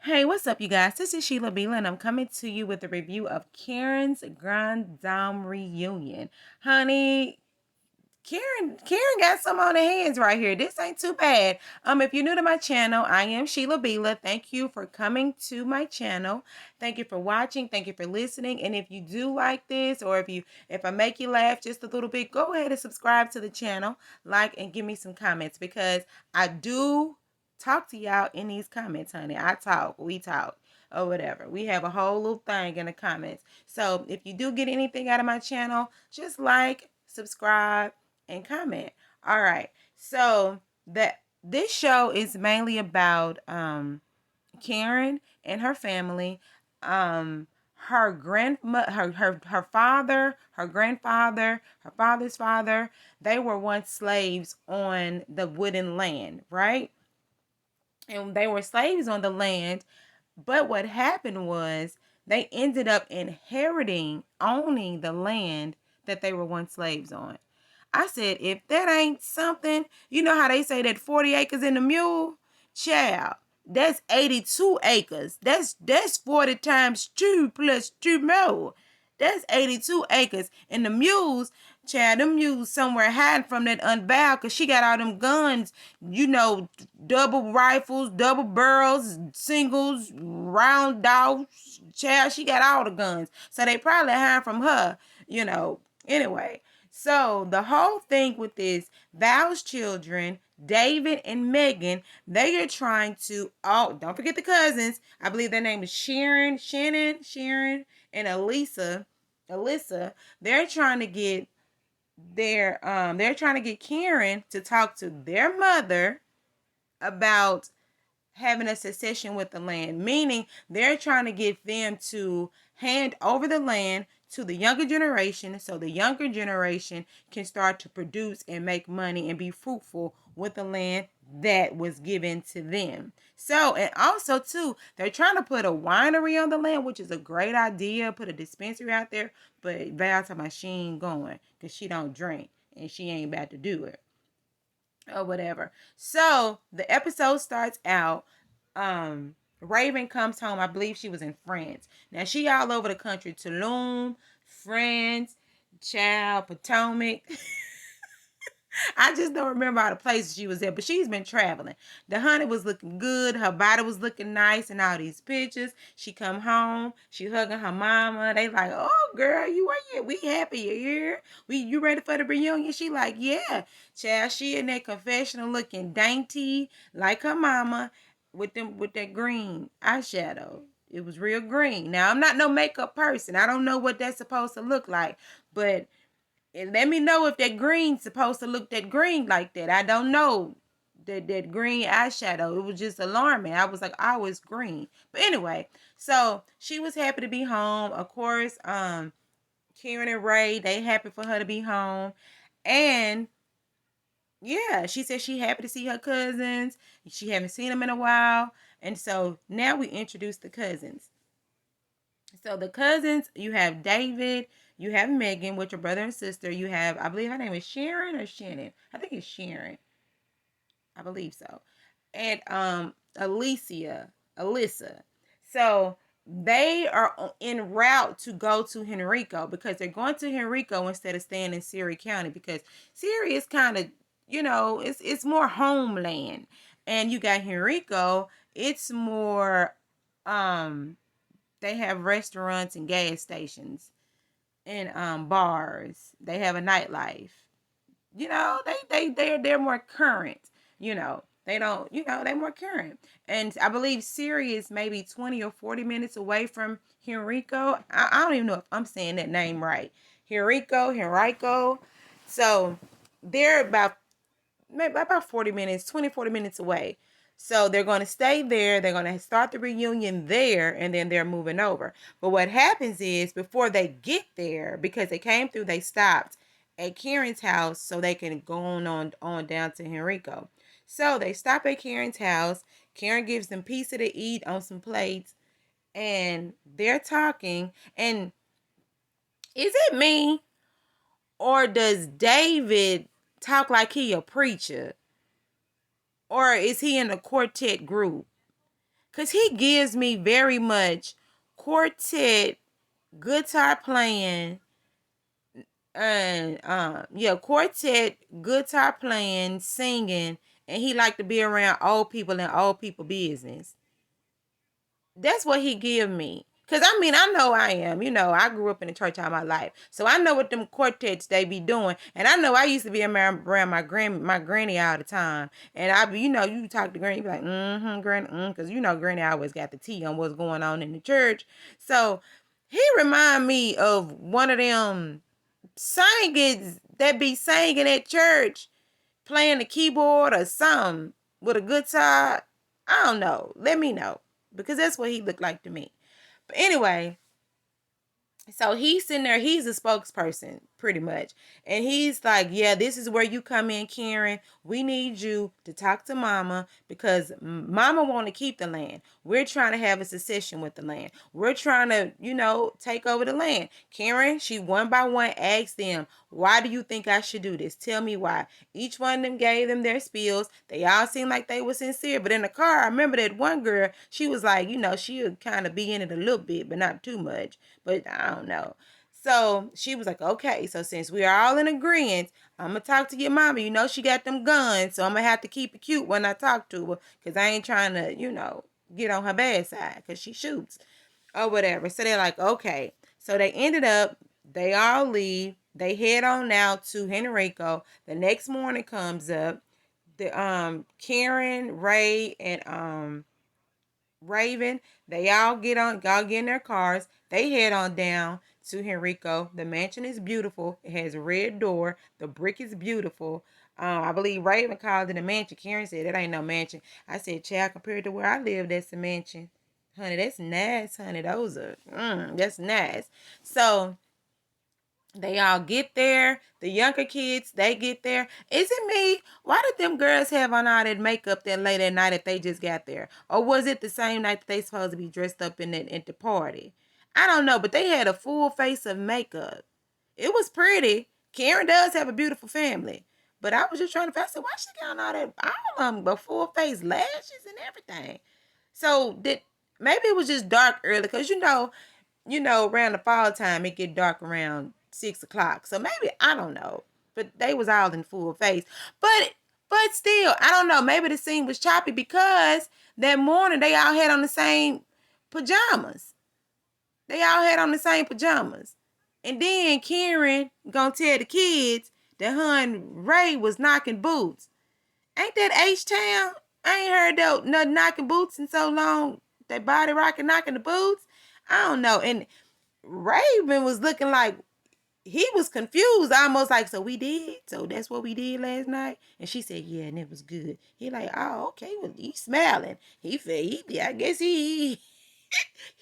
Hey, what's up, you guys? This is Sheila Beela, and I'm coming to you with a review of Karen's Grande reunion. Honey, Karen got some on her hands right here. This ain't too bad. If you're new to my channel, I am Sheila Beela. Thank you for coming to my channel. Thank you for watching. Thank you for listening. And if you do like this, or if I make you laugh just a little bit, go ahead and subscribe to the channel, like, and give me some comments, because I do talk to y'all in these comments, honey. We talk, or whatever. We have a whole little thing in the comments. So if you do get anything out of my channel, just like, subscribe, and comment. All right. So this show is mainly about Karen and her family. Her grandmother, her father, her grandfather, her father's father, they were once slaves on the wooden land, right? And they were slaves on the land, but what happened was they ended up inheriting, owning the land that they were once slaves on. I said, if that ain't something, you know how they say that 40 acres in the mule? Child, that's 82 acres. That's 40 times 2 plus 2 more. That's 82 acres. And the mules, child, them mules somewhere hiding from that unbound, because she got all them guns, double rifles, double barrels, singles, round dogs. Child, she got all the guns. So they probably hide from her. Anyway, so the whole thing with this, Val's children, David and Megan, they are trying to, oh, don't forget the cousins. I believe their name is Sharon, and Alyssa. They're trying to get they're trying to get Karen to talk to their mother about having a succession with the land, meaning they're trying to get them to hand over the land to the younger generation, so the younger generation can start to produce and make money and be fruitful with the land that was given to them. So, and also too, they're trying to put a winery on the land, which is a great idea. Put a dispensary out there, but Val talking about she ain't going because she don't drink and she ain't about to do it or whatever. So the episode starts out. Raven comes home. I believe she was in France. Now she all over the country. Tulum, France, Child, Potomac. I just don't remember all the places she was at, but she's been traveling. The honey was looking good. Her body was looking nice in all these pictures. She come home. She hugging her mama. They like, oh, girl, you are here. We happy you're here. You ready for the reunion? She like, yeah. Child, she in that confessional looking dainty like her mama with that green eyeshadow. It was real green. Now, I'm not no makeup person. I don't know what that's supposed to look like, but and let me know if that green's supposed to look that green like that. I don't know. That green eyeshadow. It was just alarming. I was like, oh, it's green. But anyway, so she was happy to be home. Of course, Karen and Ray, they happy for her to be home. And yeah, she said she happy to see her cousins. She haven't seen them in a while. And so now we introduce the cousins. So the cousins, you have David, you have Megan with your brother and sister. You have, I believe her name is Sharon or Shannon. I think it's Sharon. I believe so. And Alyssa. So they are en route to go to Henrico, because they're going to Henrico instead of staying in Surry County, because Surry is kind of, it's more homeland. And you got Henrico, it's more they have restaurants and gas stations and bars. They have a nightlife. They're more current. They don't. They're more current. And I believe Surry is maybe 20 or 40 minutes away from Henrico. I don't even know if I'm saying that name right. Henrico. So they're maybe about 40 minutes, 40 minutes away. So they're going to stay there. They're going to start the reunion there, and then they're moving over. But what happens is, before they get there, because they came through, they stopped at Karen's house so they can go on down to Henrico. So they stop at Karen's house. Karen gives them pizza to eat on some plates, and they're talking. And is it me, or does David talk like he a preacher? Or is he in a quartet group? Because he gives me very much quartet, guitar playing, and yeah, quartet, guitar playing, singing, and he like to be around old people and old people business. That's what he give me. Cause I mean, I know I am. You know, I grew up in the church all my life, so I know what them quartets they be doing. And I know I used to be around my granny all the time. And I be, you know, you talk to granny, you be like, granny, cause you know, granny always got the tea on what's going on in the church. So he remind me of one of them singers that be singing at church, playing the keyboard or something with a guitar. I don't know. Let me know. Because that's what he looked like to me. But anyway, so he's sitting there, he's a spokesperson, pretty much. And he's like, yeah, this is where you come in, Karen. We need you to talk to Mama because Mama want to keep the land. We're trying to have a succession with the land. We're trying to, you know, take over the land. Karen, she one by one asked them, why do you think I should do this? Tell me why. Each one of them gave them their spills. They all seemed like they were sincere. But in the car, I remember that one girl, she was like, you know, she would kind of be in it a little bit, but not too much. But I don't know. So she was like, okay, so since we're all in agreement, I'm going to talk to your mama. You know, she got them guns, so I'm going to have to keep it cute when I talk to her because I ain't trying to, you know, get on her bad side because she shoots or whatever. So they're like, okay. So they ended up, they all leave. They head on out to Henrico. The next morning comes up. The Karen, Ray, and Raven, they all get in their cars. They head on down to Henrico. The mansion is beautiful. It has a red door. The brick is beautiful. I believe Raven called it a mansion. Karen said it ain't no mansion. I said, child, compared to where I live, that's a mansion. Honey, that's nice, honey. Those are, that's nice. So they all get there. The younger kids, they get there. Is it me? Why did them girls have on all that makeup that late at night if they just got there? Or was it the same night that they supposed to be dressed up in at the party? I don't know, but they had a full face of makeup. It was pretty. Karen does have a beautiful family. But I was just trying to find, I said, why she got on all that, all of them, but full face lashes and everything? So did maybe it was just dark early because around the fall time it get dark around 6 o'clock. So maybe I don't know. But they was all in full face. But still, I don't know. Maybe the scene was choppy because that morning they all had on the same pajamas. They all had on the same pajamas. And then Karen gonna tell the kids that her and Ray was knocking boots. Ain't that H-Town? I ain't heard that no knocking boots in so long. That body rocking knocking the boots. I don't know. And Raven was looking like he was confused, almost like, so we did? So that's what we did last night? And she said, yeah, and it was good. He like, oh, okay, well, he's smiling. I guess he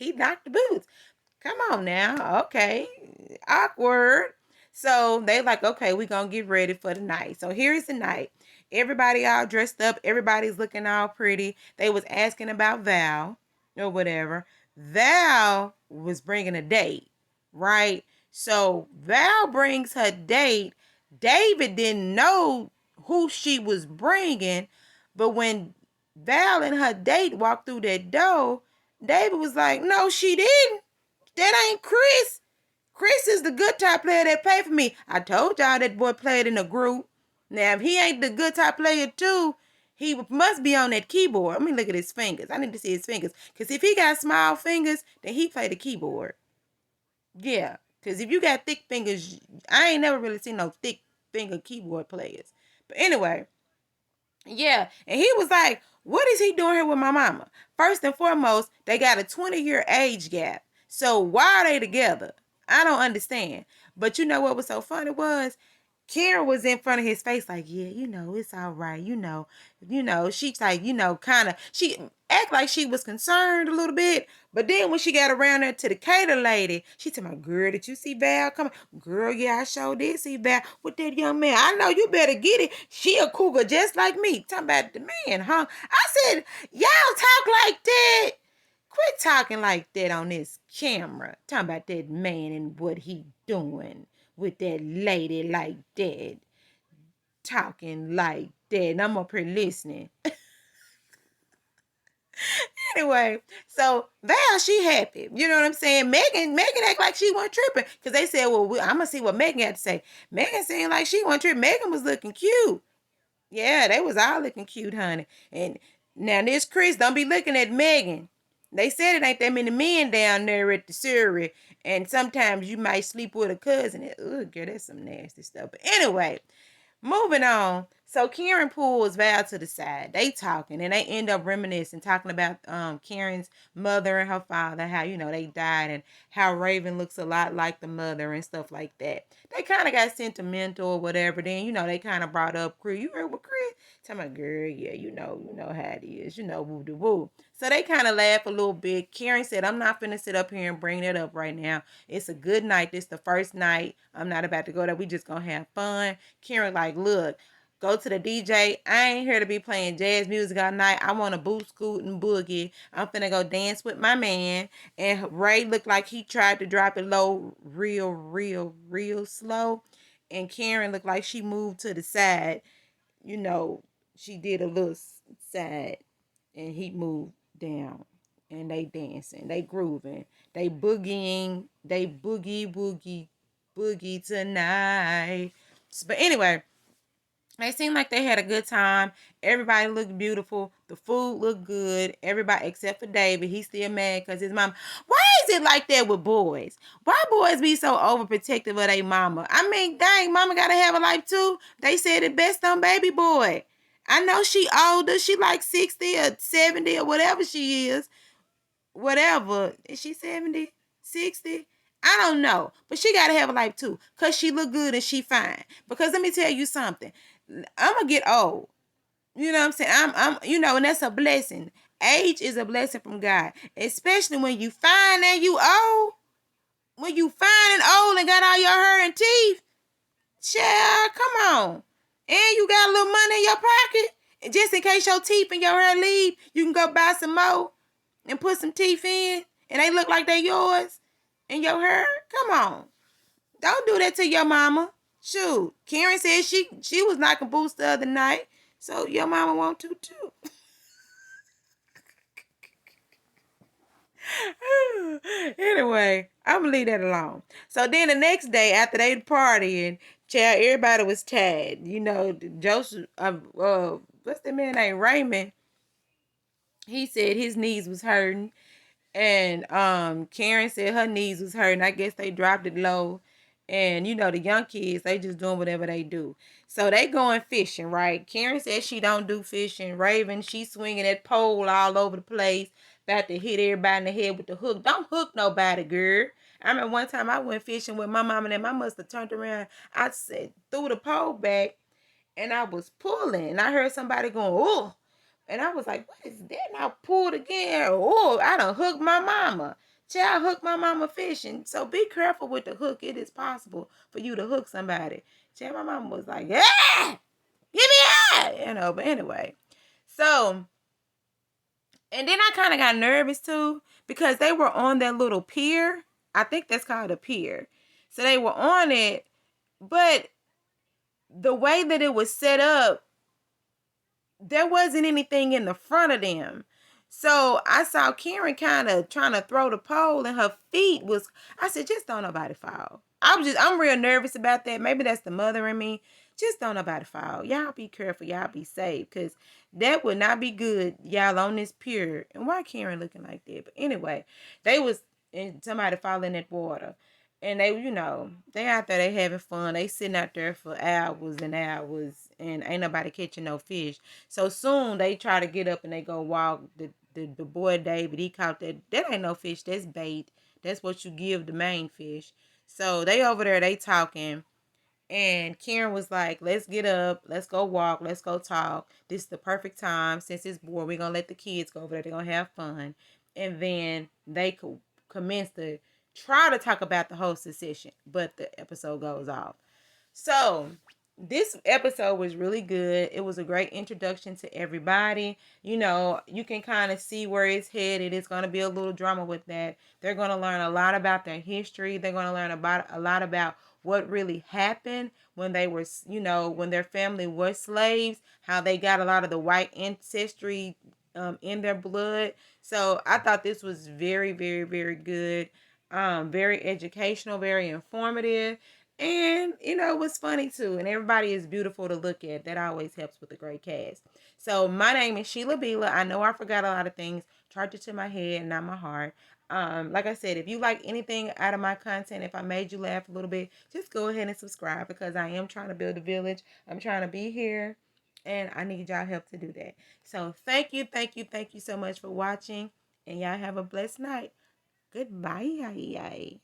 knocked the boots. Come on now. Okay. Awkward. So they like, okay, we're going to get ready for the night. So here's the night. Everybody all dressed up. Everybody's looking all pretty. They was asking about Val or whatever. Val was bringing a date, right? So Val brings her date. David didn't know who she was bringing. But when Val and her date walked through that door, David was like, no, she didn't. That ain't Chris. Chris is the guitar player that played for me. I told y'all that boy played in a group. Now, if he ain't the guitar player too, he must be on that keyboard. Let me look at his fingers. I need to see his fingers. Because if he got small fingers, then he played the keyboard. Yeah. Because if you got thick fingers, I ain't never really seen no thick finger keyboard players. But anyway, yeah. And he was like, what is he doing here with my mama? First and foremost, they got a 20-year age gap. So why are they together? I don't understand. But you know what was so funny was Karen was in front of his face like, yeah, it's all right. She's like, kind of, she act like she was concerned a little bit. But then when she got around there to the cater lady, she told my girl, did you see Val coming? Girl, yeah, I sure did see Val with that young man. I know you better get it. She a cougar just like me. Talking about the man, huh? I said, y'all talk like that. Quit talking like that on this camera. Talking about that man and what he doing with that lady like that. Talking like that. And I'm up here listening. Anyway, so Val, she happy. You know what I'm saying? Megan act like she wasn't tripping. Because they said, well, I'm going to see what Megan had to say. Megan seemed like she wasn't tripping. Megan was looking cute. Yeah, they was all looking cute, honey. And now this Chris, don't be looking at Megan. They said it ain't that many men down there at the Surry. And sometimes you might sleep with a cousin. Ooh, girl, that's some nasty stuff. But anyway, moving on. So Karen pulls Val to the side. They talking and they end up reminiscing, talking about Karen's mother and her father, how, they died, and how Raven looks a lot like the mother and stuff like that. They kind of got sentimental or whatever. Then, they kind of brought up Chris. You heard what Chris? Tell my girl, yeah, you know how it is. Woo de woo. So they kind of laugh a little bit. Karen said, I'm not finna sit up here and bring that up right now. It's a good night. This the first night. I'm not about to go there. We just gonna have fun. Karen like, look, go to the DJ. I ain't here to be playing jazz music all night. I want to boot, scoot, and boogie. I'm finna go dance with my man. And Ray looked like he tried to drop it low real slow. And Karen looked like she moved to the side. She did a little side. And he moved down. And they dancing. They grooving. They boogieing. They boogie tonight. But anyway, they seemed like they had a good time. Everybody looked beautiful. The food looked good. Everybody except for David. He's still mad because his mom. Why is it like that with boys? Why boys be so overprotective of their mama? I mean, dang, mama gotta have a life too. They said it best on baby boy. I know she older. She like 60 or 70 or whatever she is. Whatever. Is she 70? 60? I don't know. But she gotta have a life too. Because she look good and she fine. Because let me tell you something. I'm gonna get old. You know what I'm saying? And that's a blessing. Age is a blessing from God. Especially when you fine and you old. When you fine and old and got all your hair and teeth. Child, come on. And you got a little money in your pocket. And just in case your teeth and your hair leave, you can go buy some more and put some teeth in. And they look like they yours. And your hair. Come on. Don't do that to your mama. Shoot. Karen said she was knocking boots the other night. So your mama want to too. Anyway, I'm gonna leave that alone. So then the next day after they partying, child, everybody was tired. Joseph, what's the man named Raymond? He said his knees was hurting. And Karen said her knees was hurting. I guess they dropped it low. And the young kids, they just doing whatever they do. So they going fishing, right? Karen said she don't do fishing. Raven, she swinging that pole all over the place, about to hit everybody in the head with the hook. Don't hook nobody, girl. I remember one time I went fishing with my mom, and then my must have turned around. I said, threw the pole back, and I was pulling. And I heard somebody going, oh. And I was like, what is that? And I pulled again. Oh, I done hooked my mama. Child, hooked my mama fishing. So be careful with the hook. It is possible for you to hook somebody. Child, my mama was like, yeah, give me that. But anyway. So, and then I kind of got nervous too, because they were on that little pier. I think that's called a pier. So they were on it, but the way that it was set up, there wasn't anything in the front of them. So I saw Karen kind of trying to throw the pole, and her feet was, I said, just don't nobody fall. I'm real nervous about that. Maybe that's the mother in me. Just don't nobody fall. Y'all be careful. Y'all be safe, because that would not be good. Y'all on this pier. And why Karen looking like that? But anyway, they was, and somebody fall in that water. And they, they out there, they having fun. They sitting out there for hours and hours, and ain't nobody catching no fish. So soon they try to get up and they go walk. The boy David, he caught that. That ain't no fish. That's bait. That's what you give the main fish. So they over there, they talking. And Karen was like, let's get up. Let's go walk. Let's go talk. This is the perfect time. Since it's bored, we're going to let the kids go over there. They're going to have fun. And then they commence to try to talk about the whole secession. But the episode goes off. So this episode was really good. It was a great introduction to everybody. You can kind of see where it's headed. It's going to be a little drama with that. They're going to learn a lot about their history. They're going to learn a lot about what really happened when they were, when their family was slaves, how they got a lot of the white ancestry in their blood. So I thought this was very, very, very good. Very educational, very informative. And it was funny too. And everybody is beautiful to look at. That always helps with a great cast. So my name is Sheila Bila. I know I forgot a lot of things. Charge it to my head, not my heart. Like I said, if you like anything out of my content, if I made you laugh a little bit, just go ahead and subscribe, because I am trying to build a village. I'm trying to be here, and I need y'all help to do that. So thank you, thank you, thank you so much for watching, and y'all have a blessed night. Goodbye.